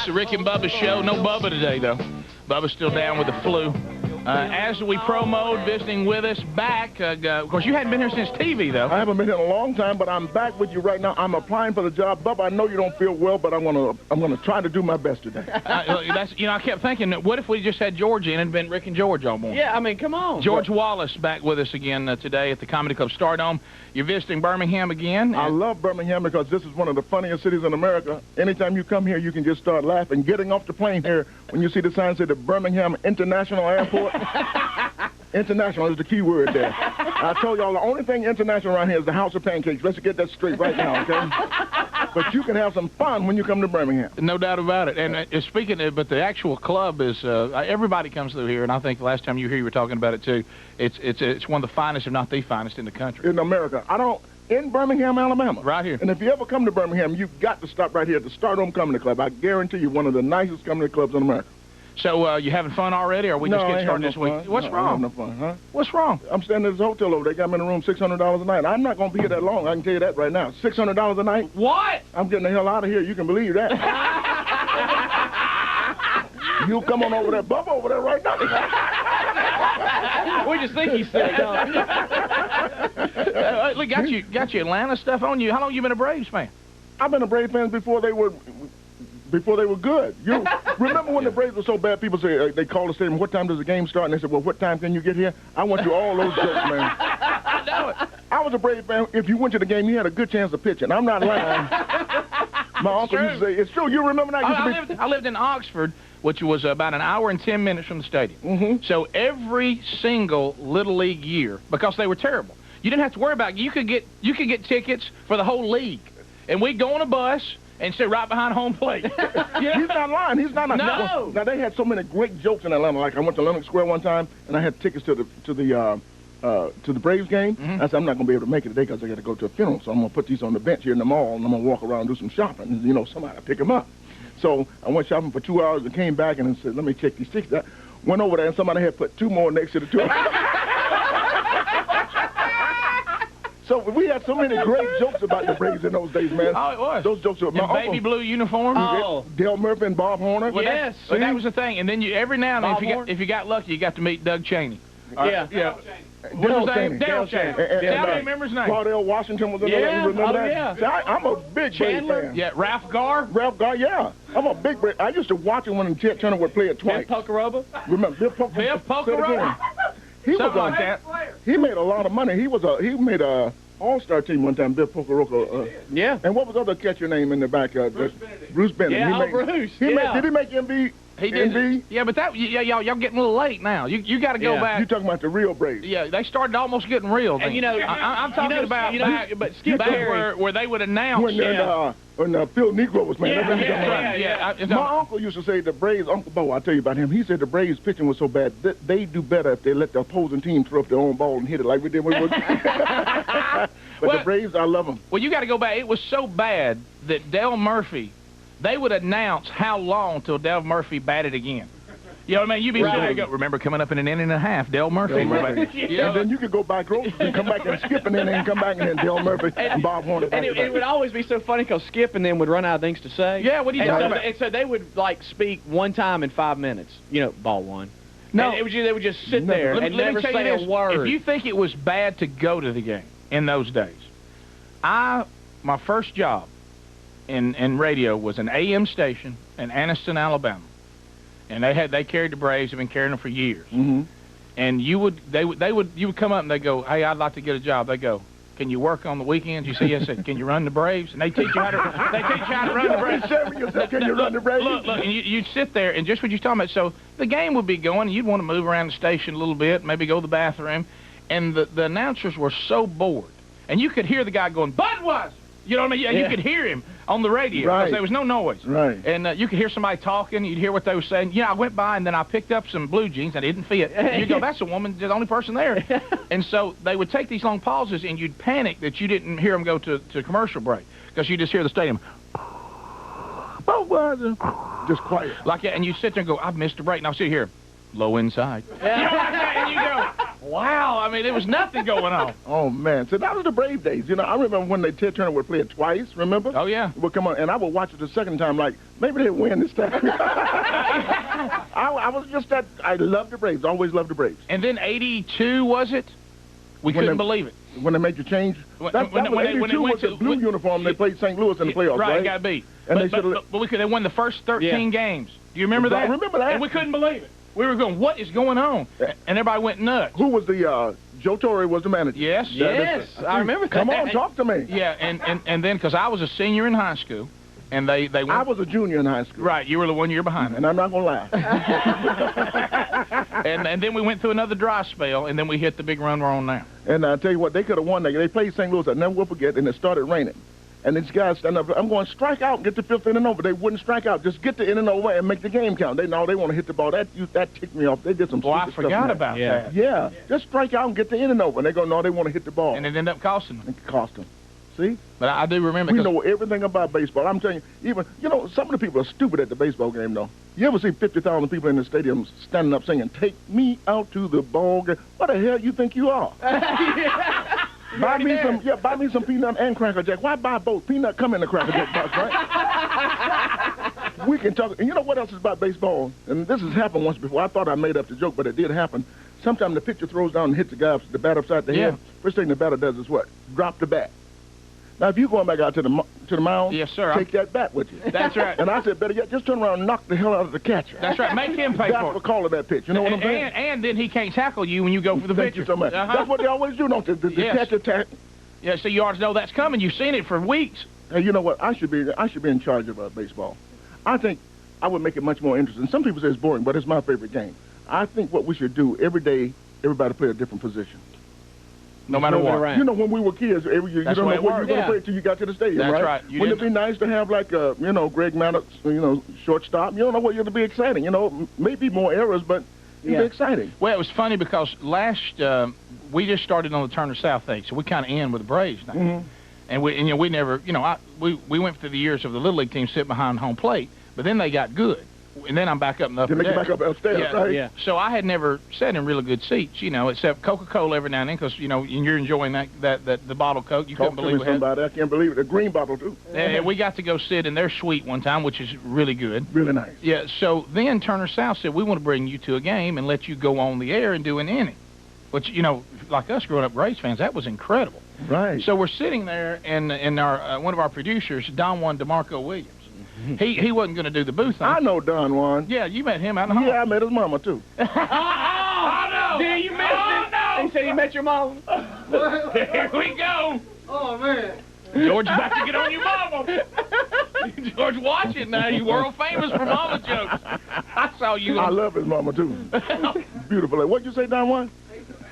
the Rick and Bubba show. No Bubba today, though. Bubba's still down with the flu. As we promoted, visiting with us back. Of course, you hadn't been here since TV, though. I haven't been here in a long time, but I'm back with you right now. I'm applying for the job. Bubba, I know you don't feel well, but I'm gonna try to do my best today. I kept thinking, what if we just had George in and been Rick and George all morning? Yeah, I mean, come on. George Wallace back with us again today at the Comedy Club Stardome. You're visiting Birmingham again. I love Birmingham because this is one of the funniest cities in America. Anytime you come here, you can just start laughing. Getting off the plane here, when you see the sign say the Birmingham International Airport, international is the key word there. I told y'all the only thing international around here is the House of Pancakes. Let's get that straight right now, okay? But you can have some fun when you come to Birmingham. No doubt about it. And speaking of, but the actual club is, everybody comes through here, and I think the last time you were here, you were talking about it too. It's one of the finest, if not the finest, in the country. In America. In Birmingham, Alabama. Right here. And if you ever come to Birmingham, you've got to stop right here at the Stardome Comedy Club. I guarantee you, one of the nicest comedy clubs in America. So, you having fun already, or are we just getting started this week? What's wrong? No fun, huh? What's wrong? I'm staying at this hotel over there. They got me in the room $600 a night. I'm not going to be here that long. I can tell you that right now. $600 a night? What? I'm getting the hell out of here. You can believe that. You come on over there. Bubba over there right now. We just think he's sick, don't we? Look, got you Atlanta stuff on you. How long you been a Braves fan? I've been a Braves fan before they were good. You remember when the Braves were so bad? People say they called the stadium. What time does the game start? And they said, "Well, what time can you get here?" I went through all those jokes, man. I know it. I was a Braves fan. If you went to the game, you had a good chance of pitching. I'm not lying. My uncle used to say, "It's true." You remember that? I lived in Oxford, which was about an hour and 10 minutes from the stadium. Mm-hmm. So every single Little League year, because they were terrible, you didn't have to worry about it. You could get tickets for the whole league, and we'd go on a bus and sit right behind home plate. He's not lying. He's not. No. Now they had so many great jokes in Atlanta. Like I went to Lenox Square one time, and I had tickets to the Braves game. Mm-hmm. I said, I'm not going to be able to make it today because I got to go to a funeral. So I'm going to put these on the bench here in the mall, and I'm going to walk around and do some shopping. And, you know, somebody will pick them up. So I went shopping for 2 hours and came back and said, let me check these tickets out. Went over there, and somebody had put 2 more next to the 2. So we had so many great jokes about the Braves in those days, man. Oh, it was. Those jokes were my baby blue uniform. Oh. Dale Murphy and Bob Horner. Well, yes. That was the thing. And then every now and then, if you got lucky, you got to meet Doug Cheney. Yeah. What's his name? Dale Cheney. And I don't remember his name. Claudel Washington was in there. Yeah. You remember that? Yeah. See, I'm a big Braves fan. Yeah, Ralph Garr. Ralph Garr, yeah. I'm a big Braves. I used to watch it when Ted Turner would play it twice. Biff Pocaroba? Remember Biff Pocaroba? Biff Pocaroba. Something like that. He made a lot of money. He made a all-star team one time, Biff Pocaroba. Yeah. And what was the other catcher name in the back? Bruce Bennett. Yeah, Bruce. Did he make MV? He did. MV? Yeah, but y'all getting a little late now. You got to go back. You talking about the real Braves? Yeah, they started almost getting real. And you know, I'm talking about but Skip Berry, where they would announce. When Phil Negro was playing. Yeah. My uncle used to say the Braves, Uncle Bo, I'll tell you about him. He said the Braves pitching was so bad that they do better if they let the opposing team throw up their own ball and hit it like we did when we were. But the Braves, I love them. Well, you got to go back. It was so bad that Dale Murphy, they would announce how long till Dale Murphy batted again. You know what I mean? You'd be there you go. Remember coming up in an inning and a half, Dale Murphy. You know? And then you could go back road and come back and skip an inning and come back and then Dale Murphy and Bob Horner. And it would always be so funny because Skip and them would run out of things to say. Yeah, what do you talking about? And so they would like speak one time in 5 minutes. You know, ball one. No, and they would just sit there and let never me tell say you a this. word. If you think it was bad to go to the game in those days, my first job in radio was an AM station in Anniston, Alabama. And they carried the Braves. They've been carrying them for years. Mm-hmm. And you would come up and they go, hey, I'd like to get a job. They go, can you work on the weekends? You say yes. Can you run the Braves? And they teach you how to run the Braves. Can you run the Braves? Look, and you'd sit there and just what you're talking about. So the game would be going, and you'd want to move around the station a little bit, maybe go to the bathroom, and the announcers were so bored, and you could hear the guy going, Budweiser. You know what I mean? Yeah. You could hear him on the radio because there was no noise. Right. And you could hear somebody talking. You'd hear what they were saying. You know, I went by, and then I picked up some blue jeans that didn't fit. And you go, that's a woman, the only person there. And so they would take these long pauses, and you'd panic that you didn't hear them go to commercial break because you just hear the stadium. Just quiet. Like that, and you sit there and go, I've missed a break. And I'll sit here, low inside. You know what I'm saying? And you go, Wow, I mean, there was nothing going on. Oh, man. So that was the Brave days. You know, I remember when Ted Turner would play it twice, remember? Oh, yeah. Would come on, and I would watch it the second time like, maybe they'll win this time. I was just that, I loved the Braves, always loved the Braves. And then 82, was it? We couldn't believe it. When they made the change? When 82 was the blue uniform, they played St. Louis in the playoffs, right? Right, got beat. And but they won the first 13 games. Do you remember that? I remember that. And we couldn't believe it. We were going, what is going on? And everybody went nuts. Who was the, Joe Torre was the manager? Yes. Yes, I remember that. Come on, talk to me. Yeah, and then, because I was a senior in high school, and they went. I was a junior in high school. Right, you were the 1 year behind me. And I'm not going to lie. and then we went through another dry spell, and then we hit the big run we're on now. And I tell you what, they could have won that. They played St. Louis, I never will forget, and it started raining. And these guys stand up, I'm going, strike out, get the fifth inning over. They wouldn't strike out. Just get the inning over and make the game count. They want to hit the ball. That ticked me off. They did some stupid stuff. I forgot about that. Yeah, just strike out and get the inning over. And they go, no, they want to hit the ball. And it ended up costing them. It cost them. See? But I do remember. We know everything about baseball. I'm telling you, even, some of the people are stupid at the baseball game, though. You ever see 50,000 people in the stadium standing up singing, take me out to the ball game? What the hell you think you are? Buy me some peanut and Cracker Jack. Why buy both? Peanut come in the Cracker Jack box, right? We can talk. And you know what else is about baseball? And this has happened once before. I thought I made up the joke, but it did happen. Sometimes the pitcher throws down and hits the guy, the bat upside the head. First thing the batter does is what? Drop the bat. Now, if you're going back out to the mound, yes, sir, take that bat with you. That's right. And I said, better yet, just turn around and knock the hell out of the catcher. That's right. Make him pay That's for it. the call of that pitch. You know what I'm saying? And then he can't tackle you when you go for the Thank pitcher. you so much. That's what they always do, don't they? The catcher tackle. Yeah, so you ought to know that's coming. You've seen it for weeks. Hey, you know what? I should be in charge of baseball. I think I would make it much more interesting. Some people say it's boring, but it's my favorite game. I think what we should do every day, everybody play a different position. No matter what. You know, when we were kids, every year, you don't know what you're going to play until you got to the stadium, That's right? Wouldn't it be nice to have, like, Greg Maddox, shortstop? You don't know what you're going to be exciting. Maybe more errors, but it'll be exciting. Well, it was funny because we just started on the Turner South thing, so we kind of end with the Braves now. Mm-hmm. And we never, we went through the years of the Little League team sitting behind home plate, but then they got good. And then I'm back up in the upper deck. Back up upstairs, right? Yeah. So I had never sat in really good seats, except Coca-Cola every now and then, because, you're enjoying the bottled Coke. You couldn't believe it. I can't believe it. The green bottle, too. Yeah, we got to go sit in their suite one time, which is really good. Really nice. Yeah, so then Turner South said, we want to bring you to a game and let you go on the air and do an inning. Which, like us growing up Braves fans, that was incredible. Right. So we're sitting there, and our one of our producers, Don Juan DeMarco Williams, he wasn't going to do the booth thing. I know Don Juan. Yeah, you met him out in the hall. Yeah, I met his mama, too. Oh, no! Yeah, you missed it. No! He said he met your mom. Here we go. Oh, man. George's about to get on your mama. George, watch it now. You world famous for mama jokes. I saw you. I love his mama, too. Beautiful. What'd you say, Don Juan?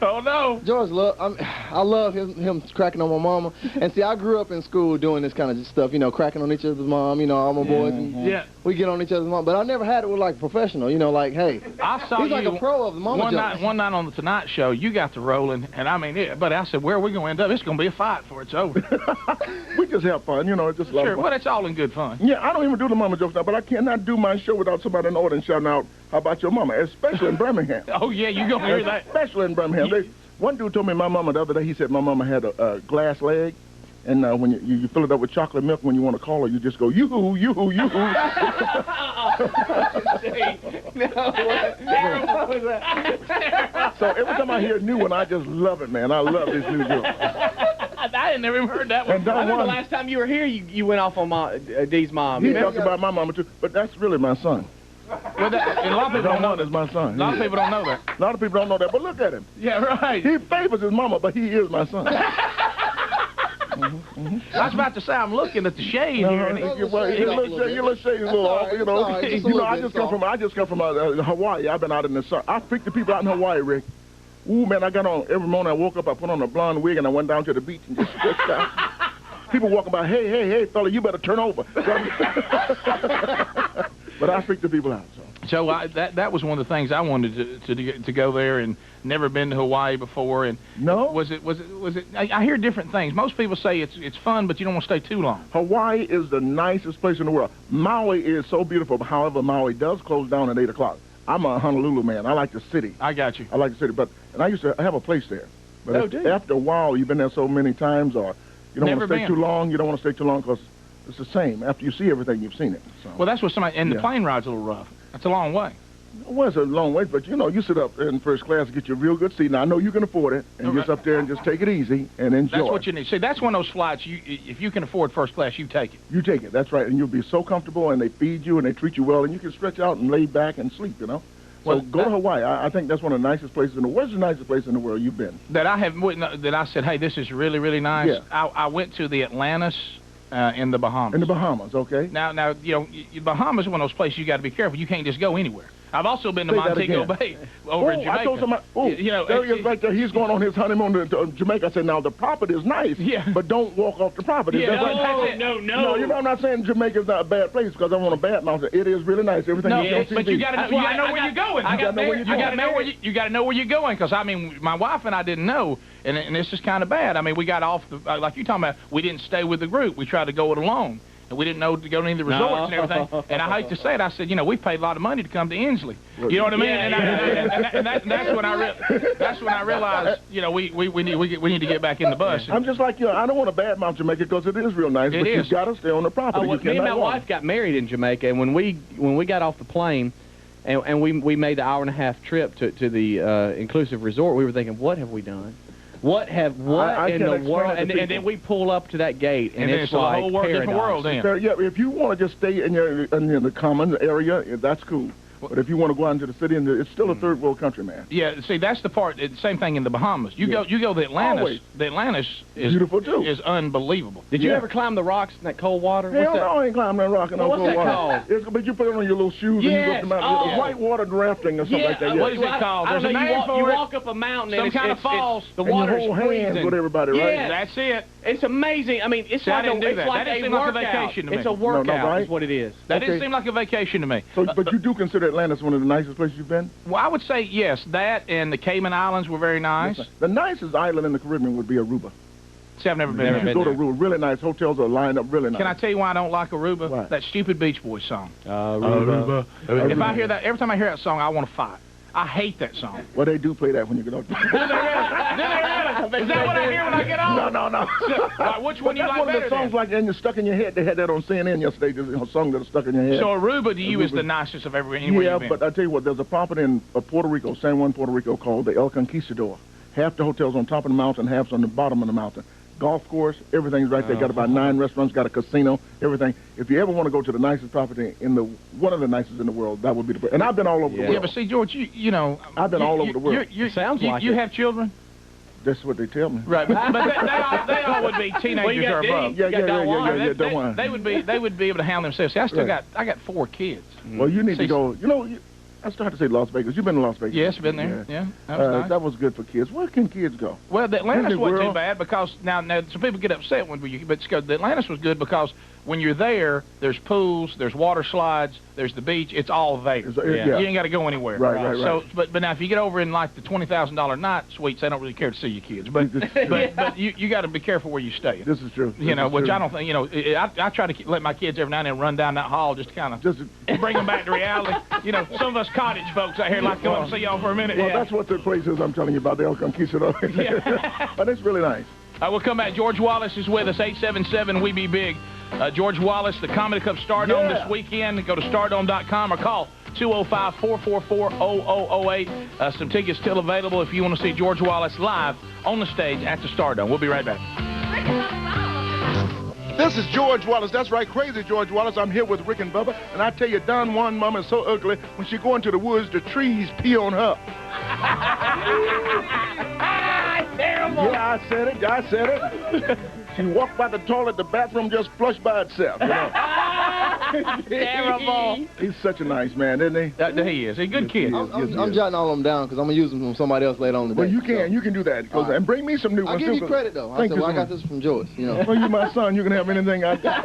Oh, no. George, I love him cracking on my mama. And see, I grew up in school doing this kind of stuff, cracking on each other's mom, all my boys. Yeah. We get on each other's mom. But I never had it with, like, professional, like, hey. I saw he's like a pro of the mama jokes. One night on the Tonight Show, you got to rolling, and I mean, but I said, where are we going to end up? It's going to be a fight before it's over. We just have fun, it's just love. Sure, well, it's all in good fun. Yeah, I don't even do the mama jokes now, but I cannot do my show without somebody in the audience shouting out, how about your mama, especially in Birmingham. Oh, yeah, you going to hear that. Especially in Birmingham. One dude told me my mama the other day, he said my mama had a glass leg, and when you fill it up with chocolate milk, when you want to call her, you just go, yoo-hoo, yoo-hoo, yoo-hoo. So every time I hear a new one, I just love it, man. I love this new joke. I had never even heard that one. I remember the last time you were here, you went off on Dee's mom. He talked about my mama, too, but that's really my son. Well, a lot of people don't know that. My son. A lot of people don't know that. A lot of people don't know that, but look at him. Yeah, right. He favors his mama, but he is my son. I was about to say, I'm looking at the shade here. And your little shade is a little off, I just come from Hawaii. I've been out in the sun. I freak the people out in Hawaii, Rick. Ooh, man, I got on, every morning I woke up, I put on a blonde wig, and I went down to the beach and just stretched out. People walking by, hey, fella, you better turn over. But I freak the people out. So that was one of the things I wanted to go there, and never been to Hawaii before. And no, was it? I hear different things. Most people say it's fun, but you don't want to stay too long. Hawaii is the nicest place in the world. Maui is so beautiful. However, Maui does close down at 8 o'clock. I'm a Honolulu man. I like the city. I got you. I like the city, and I used to have a place there. But Oh, do you? after a while, you've been there so many times, or you don't want Never to stay been. too long. You don't want to stay too long because it's the same. After you see everything, you've seen it. So. Well, that's what somebody. And the Yeah. plane ride's a little rough. That's a long way. Well, it's a long way, but you sit up in first class and get you a real good seat. Now I know you can afford it, and Okay. just up there and just take it easy and enjoy. That's what you need. See, that's one of those flights. If you can afford first class, you take it. You take it. That's right, and you'll be so comfortable, and they feed you and they treat you well, and you can stretch out and lay back and sleep. So Well, go to Hawaii. I think that's one of the nicest places in the world. Where's the nicest place in the world you've been? That I have that I said, hey, this is really, really nice. Yeah. I went to the Atlantis in the Bahamas. In the Bahamas, okay. Now, Bahamas is one of those places you got to be careful. You can't just go anywhere. I've also been to Say that Montego again. Bay over in Jamaica. I told somebody, there he is right there. He's going on his honeymoon to Jamaica. I said, now, the property is nice, Yeah. but don't walk off the property. Yeah, That's no, no. No, I'm not saying Jamaica's not a bad place because I want to badmouth it. It is really nice. Everything No, you see on TV. but you got to know where you're going. You got to know where you're going because, I mean, my wife and I didn't know, and this is kind of bad. I mean, we got off, like you're talking about, we didn't stay with the group. We tried to go it alone. And we didn't know to go to any of the resorts and everything. And I hate to say it, I said, we paid a lot of money to come to Inslee. You know what I mean? And that's when I realized, we need to get back in the bus. I'm just like you. I don't want to badmouth Jamaica because it is real nice, but is. you got to stay on the property. Well, me and my wife got married in Jamaica, and when we got off the plane, and we made the hour-and-a-half trip to the inclusive resort, we were thinking, what have we done? What in the world? And then we pull up to that gate, and it's like a whole different world. Then. Yeah, if you want to just stay in the common area, that's cool. But if you want to go out into the city, it's still a third world country, man. Yeah, see, that's the part. It's the same thing in the Bahamas. You go to Atlantis. Always. The Atlantis is beautiful too. Is unbelievable. Did you ever climb the rocks in that cold water? Hell no, I ain't climbing that rock in no What's cold that water. called? But you put it on your little shoes and you go up the mountain. Oh. Whitewater rafting or something like that. What is it called? I don't There's know. a name for You it. walk up a mountain Some and kind of falls. The and water's you hold hands freezing. with everybody, right? Yeah, that's it. It's amazing. I mean, it's See, I like didn't do that. like That didn't a seem like a workout. vacation to me. It's a workout, right? is what it is. That didn't seem like a vacation to me. So, but you do consider Atlantis one of the nicest places you've been? Well, I would say yes. That and the Cayman Islands were very nice. The nicest island in the Caribbean would be Aruba. See, I've never been You there. should go to Aruba. Really nice. Hotels are lined up really nice. Can I tell you why I don't like Aruba? Why? That stupid Beach Boys song. Aruba. If I hear that, every time I hear that song, I want to fight. I hate that song. Well, they do play that when you get off. Do they really? Is that what I hear when I get on? No. Like, which one you That's like one of better the songs then? like and you're stuck in your head. They had that on CNN yesterday. A song that is stuck in your head. So Aruba to you is the nicest of anywhere you've been. But I tell you what, there's a property in Puerto Rico, San Juan, Puerto Rico, called the El Conquistador. Half the hotel's on top of the mountain, half's on the bottom of the mountain. Golf course, everything's right there. Got about 9 restaurants, got a casino, everything. If you ever want to go to the nicest property one of the nicest in the world, that would be the place. And I've been all over the world. Yeah, but see, George, you know, I've been all over the world. Sounds like you it. have children, That's what they tell me. right? But they all would be teenagers or above. Yeah. Don't worry. They would be able to handle themselves. See, I got 4 kids. Well, you need to go. I started to say Las Vegas. You've been to Las Vegas? Yes, been there. Yeah, that was nice. That was good for kids. Where can kids go? Well, the Atlantis Disney wasn't too World. bad because now some people get upset when but the Atlantis was good because when you're there, there's pools, there's water slides, there's the beach. It's all there. Yeah. You ain't got to go anywhere. Right. So, but now if you get over in like the $20,000 night suites, they don't really care to see your kids. But but you got to be careful where you stay. This is true. Which I don't think. I try to let my kids every now and then run down that hall just to kind of bring them back to reality. Some of us cottage folks out here like to go and see y'all for a minute. Well, that's what the place is I'm telling you about, the El Conquistador. But it's really nice. We'll come back. George Wallace is with us, 877 We Be Big. George Wallace, the Comedy Club Stardome this weekend. Go to stardome.com or call 205-444-0008. Some tickets still available if you want to see George Wallace live on the stage at the Stardome. We'll be right back. This is George Wallace. That's right, crazy George Wallace. I'm here with Rick and Bubba, and I tell you, Don Juan Mama is so ugly, when she go into the woods, the trees pee on her. Terrible. Yeah, I said it. She walked by the toilet, the bathroom just flushed by itself. Terrible. He's such a nice man, isn't he? He is. He's a good kid. I'm jotting all of them down because I'm going to use them from somebody else later on today. Well, you can do that. And bring me some new I'll ones, give too. you credit, though. Thank you. I got this from George, Well, you're my son. You can have anything I got.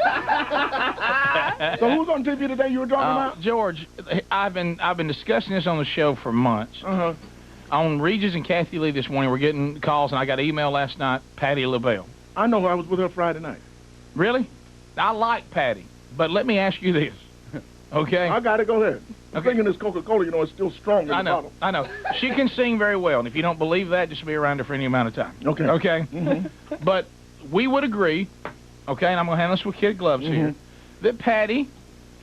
So who's on TV today you were talking about? George, I've been discussing this on the show for months. Uh-huh. On Regis and Kathy Lee this morning, we're getting calls, and I got an email last night, Patty LaBelle. I know her. I was with her Friday night. Really? I like Patty, but let me ask you this. Okay. I got it. Go ahead. I'm Okay. thinking this Coca-Cola, you know, is still strong in the bottle. I know. She can sing very well, and if you don't believe that, just be around her for any amount of time. Okay. Okay? Mm-hmm. But we would agree, okay, and I'm going to handle this with kid gloves here, that Patty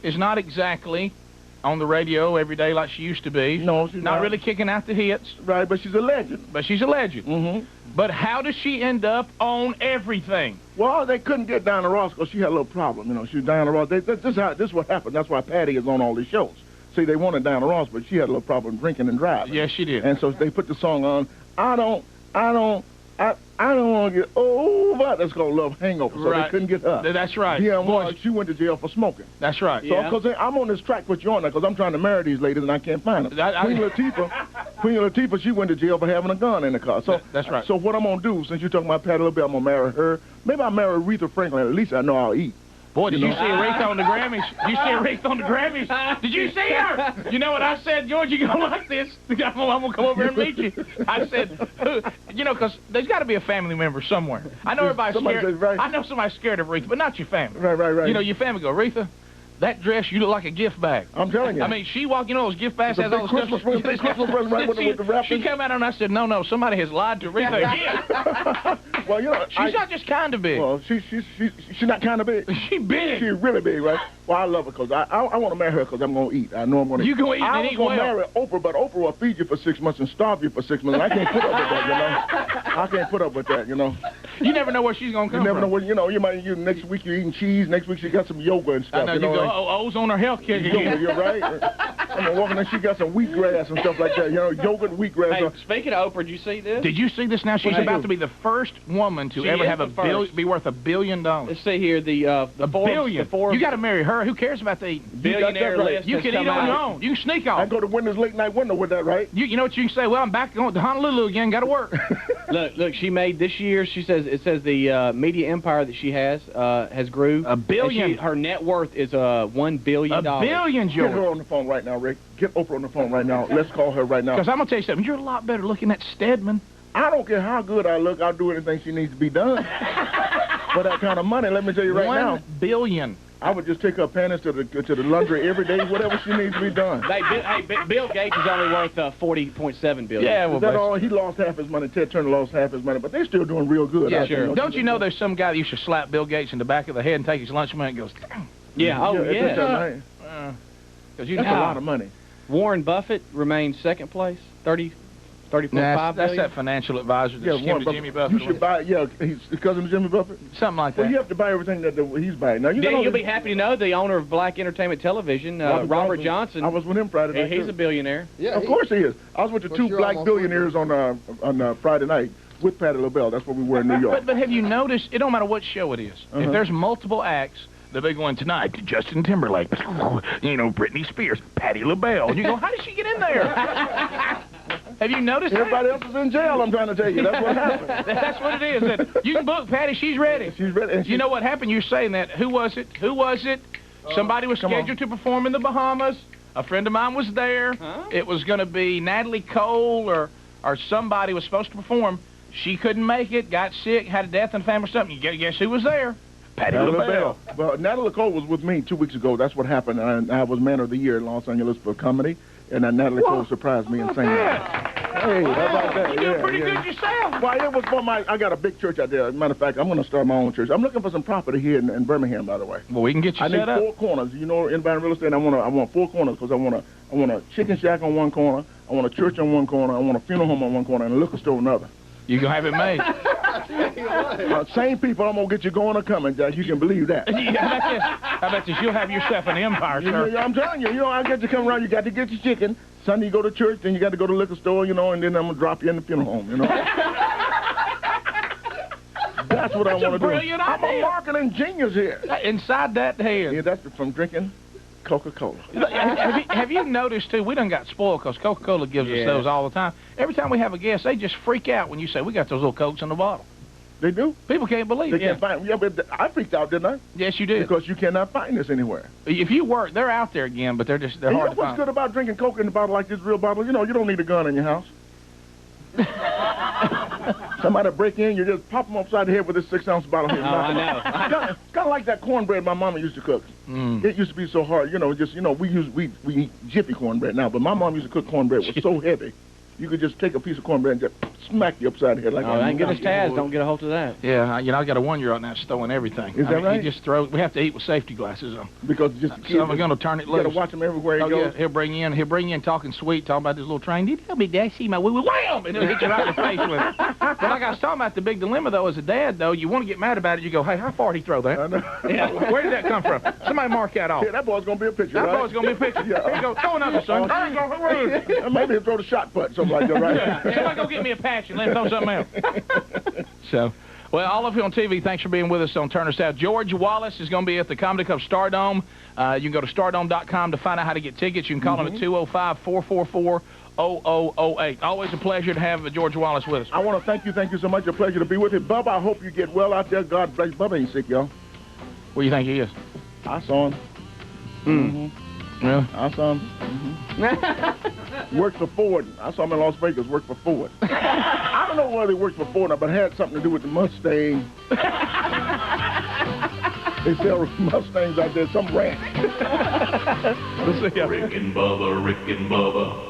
is not exactly on the radio every day like she used to be. No, she's not. Not really kicking out the hits. Right, but she's a legend. But she's a legend. Mm-hmm. But how does she end up on everything? Well, they couldn't get Diana Ross because she had a little problem. You know, she was Diana Ross. This is what happened. That's why Patty is on all these shows. See, they wanted Diana Ross, but she had a little problem drinking and driving. Yes, she did. And so they put the song on. I don't want to get over. That's called Love Hangover. So Right. they couldn't get her. That's right. Yeah, she went to jail for smoking. That's right. So, because I'm on this track with you on that, because I'm trying to marry these ladies and I can't find them. Queen Latifah, she went to jail for having a gun in the car. So that's right. So what I'm gonna do, since you're talking about Patty a little bit, I'm gonna marry her. Maybe I'll marry Aretha Franklin. At least I know I'll eat. Boy, did you see Aretha on the Grammys? You see Aretha on the Grammys? Did you see her? You know what I said, George? You're going to like this. I'm going to come over here and meet you. I said, you know, because there's got to be a family member somewhere. I know everybody's scared. Says, right. I know somebody's scared of Aretha, but not your family. Right. You know, your family go, Aretha, that dress, you look like a gift bag. I'm telling you. I mean, she walked, you know, those gift bags It's a has all big the Christmas present, right with the wrapping. She came out and I said, no, somebody has lied to Aretha again. Well, you know, she's not just kind of big. Well, she's not kind of big. She big. She's really big, right? Well, I love her because I want to marry her because I'm going to eat. I know I'm going to eat. You going to eat and eat well. I was going to marry Oprah, but Oprah will feed you for 6 months and starve you for 6 months. And I can't put up with that, you know. I can't put up with that, you know. You never know where she's going to come from. You never know where, you know, next week you're eating cheese, next week she got some yoga and stuff. I know, you go, O's on her health kick again. You're right. I'm walking and she got some wheatgrass and stuff like that, you know, yogurt, wheatgrass. Hey, speaking of Oprah, did you see this? Did you see this now? She's about to be the first woman to ever have be worth $1 billion. Let's see here, the billion. You got to marry her. Who cares about the billionaire list? You can eat on your own. You can sneak off. I go to Wendy's late night window with that, right? You know what you can say? Well, I'm back going to Honolulu again. Got to work. Look, she made this year. It says the media empire that she has grew $1 billion. Her net worth is $1 billion. $1 billion, George. Get her on the phone right now, Rick. Get Oprah on the phone right now. Let's call her right now. Because I'm gonna tell you something. You're a lot better looking at Stedman. I don't care how good I look. I'll do anything she needs to be done for that kind of money. Let me tell you right now. $1 billion. I would just take her panties to the laundry every day, whatever she needs to be done. Bill Gates is only worth $40.7 billion. Yeah, well, is that all? He lost half his money. Ted Turner lost half his money, but they're still doing real good. Yeah, sure. Don't you know there's some guy that used to slap Bill Gates in the back of the head and take his lunch money and goes, yeah, Because you that's a lot of money. Warren Buffett remains second place, 30.5 that's billion. that financial advisor that's Warren to Jimmy Buffett. You should buy, he's cousin to Jimmy Buffett? Something like that. Well, you have to buy everything that he's buying. Now, You'll be happy to know the owner of Black Entertainment Television, Robert Johnson. I was with him Friday night. He's a billionaire. Yeah, of course he is. I was with the two black billionaires on Friday night with Patti LaBelle. That's what we were in New York. But have you noticed, it don't matter what show it is, if there's multiple acts, they'll be going tonight to Justin Timberlake, you know, Britney Spears, Patti LaBelle. And you go, how did she get in there? Have you noticed Everybody else is in jail, I'm trying to tell you. That's what happened. That's what it is. That you can book Patty, she's ready. She's ready. And you know what happened? You're saying that. Who was it? Somebody was scheduled to perform in the Bahamas. A friend of mine was there. Huh? It was going to be Natalie Cole or somebody was supposed to perform. She couldn't make it, got sick, had a death in the family or something. You guess who was there? Patti LaBelle. Well, Natalie Cole was with me 2 weeks ago. That's what happened. I was Man of the Year in Los Angeles for comedy, and Natalie Cole surprised me in saying that. Hey, how about that? You doing pretty good yourself. Well, it was for I got a big church out there. As a matter of fact, I'm going to start my own church. I'm looking for some property here in Birmingham, by the way. Well, we can get you set up. I need 4 corners. You know, anybody in real estate, I want 4 corners because I want a chicken shack on one corner, I want a church on one corner, I want a funeral home on one corner, and a liquor store on another. You gonna have it made. Same people, I'm gonna get you going or coming, Jack. You can believe that. I bet you'll have yourself an empire, sir. I'm telling you, I get you come around. You got to get your chicken. Sunday you go to church, then you got to go to the liquor store, and then I'm gonna drop you in the funeral home. That's what I want to do. Brilliant idea. I'm a marketing genius here. Inside that head. Yeah, that's from drinking Coca-Cola. Have you noticed, too, we done got spoiled because Coca-Cola gives us those all the time. Every time we have a guest, they just freak out when you say, we got those little Cokes in the bottle. They do? People can't believe it. They can't find. Yeah, but I freaked out, didn't I? Yes, you did. Because you cannot find this anywhere. If you work, they're out there again, but they're hard to find. What's good about drinking Coke in a bottle like this real bottle? You don't need a gun in your house. Somebody break in, you just pop them upside the head with this 6-ounce bottle here. Oh, I know. It's kind of like that cornbread my mama used to cook. It used to be so hard, we eat Jiffy cornbread now, but my mom used to cook cornbread. It was so heavy. You could just take a piece of cornbread and just smack you upside the head like that. Oh, thank goodness Taz don't get a hold of that. Yeah, I got a 1-year-old now throwing everything. Is that right? He just throws. We have to eat with safety glasses on. Because just So we're going to turn it loose. You got to watch him everywhere he goes. Yeah, he'll bring you in talking sweet, talking about this little train. Did you tell me, Dad, see my wee-wee? Wham! And he'll hit you right in the face with it. But like I was talking about, the big dilemma, though, as a dad, though, you want to get mad about it. You go, hey, how far did he throw that? I know. Yeah, where did that come from? Somebody mark that off. Yeah, that boy's going to be a picture, That right? boy's going to be a picture. Yeah. Here you go. Throw another, son. Maybe he'll throw the shot put, something like that, right? Yeah. Somebody go get me a patch and let him throw something else. So, well, all of you on TV, thanks for being with us on Turner South. George Wallace is going to be at the Comedy Club Stardome. You can go to stardome.com to find out how to get tickets. You can call him at 205-444-0008. Always a pleasure to have George Wallace with us. I want to thank you so much. A pleasure to be with you. Bubba, I hope you get well out there. God bless. Bubba ain't sick, y'all. Where do you think he is? I saw him. Yeah. I saw him. Worked for Ford. I saw him in Las Vegas. Worked for Ford. I don't know whether he worked for Ford or not, but it had something to do with the Mustang. They sell Mustangs out there, some ranch. We'll see ya. Rick and Bubba, Rick and Bubba.